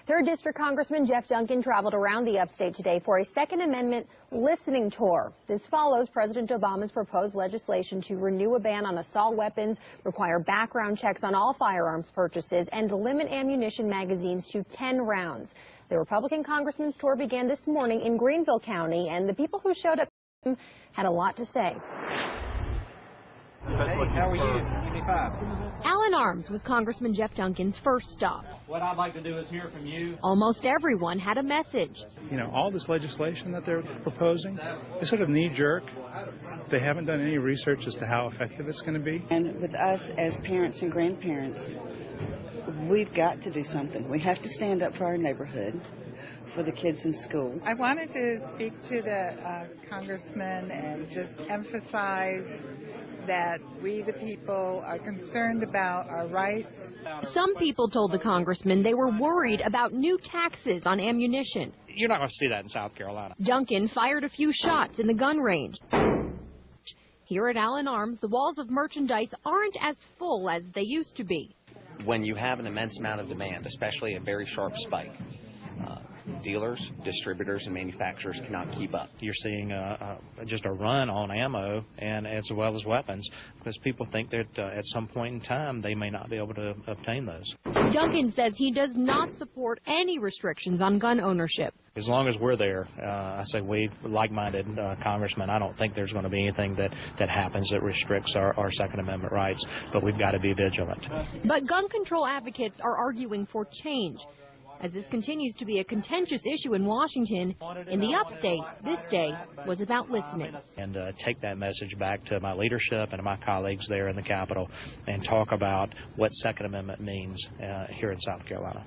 3rd District Congressman Jeff Duncan traveled around the upstate today for a Second Amendment listening tour. This follows President Obama's proposed legislation to renew a ban on assault weapons, require background checks on all firearms purchases, and limit ammunition magazines to 10 rounds. The Republican congressman's tour began this morning in Greenville County, and the people who showed up had a lot to say. Hey, how are you? 25. Allen Arms was Congressman Jeff Duncan's first stop. What I'd like to do is hear from you. Almost everyone had a message. You know, all this legislation that they're proposing is sort of knee-jerk. They haven't done any research as to how effective it's going to be. And with us as parents and grandparents, we've got to do something. We have to stand up for our neighborhood, for the kids in school. I wanted to speak to the congressman and just emphasize that we, the people, are concerned about our rights. Some people told the congressman they were worried about new taxes on ammunition. You're not going to see that in South Carolina. Duncan fired a few shots in the gun range. Here at Allen Arms, the walls of merchandise aren't as full as they used to be. When you have an immense amount of demand, especially a very sharp spike, dealers, distributors, and manufacturers cannot keep up. You're seeing just a run on ammo and as well as weapons because people think that at some point in time they may not be able to obtain those. Duncan says he does not support any restrictions on gun ownership. As long as we're there, I say we, like-minded congressmen, I don't think there's going to be anything that happens that restricts our Second Amendment rights, but we've got to be vigilant. But gun control advocates are arguing for change. As this continues to be a contentious issue in Washington, in the upstate, this day was about listening. And take that message back to my leadership and to my colleagues there in the Capitol and talk about what Second Amendment means here in South Carolina.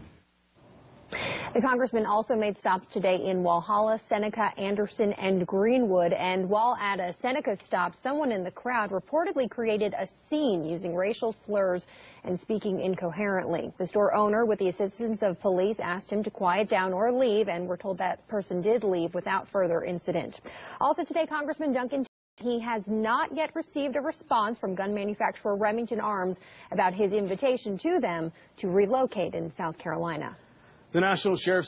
The congressman also made stops today in Walhalla, Seneca, Anderson, and Greenwood. And while at a Seneca stop, someone in the crowd reportedly created a scene using racial slurs and speaking incoherently. The store owner, with the assistance of police, asked him to quiet down or leave, and we're told that person did leave without further incident. Also today, Congressman Duncan, he has not yet received a response from gun manufacturer Remington Arms about his invitation to them to relocate in South Carolina. The National Sheriff's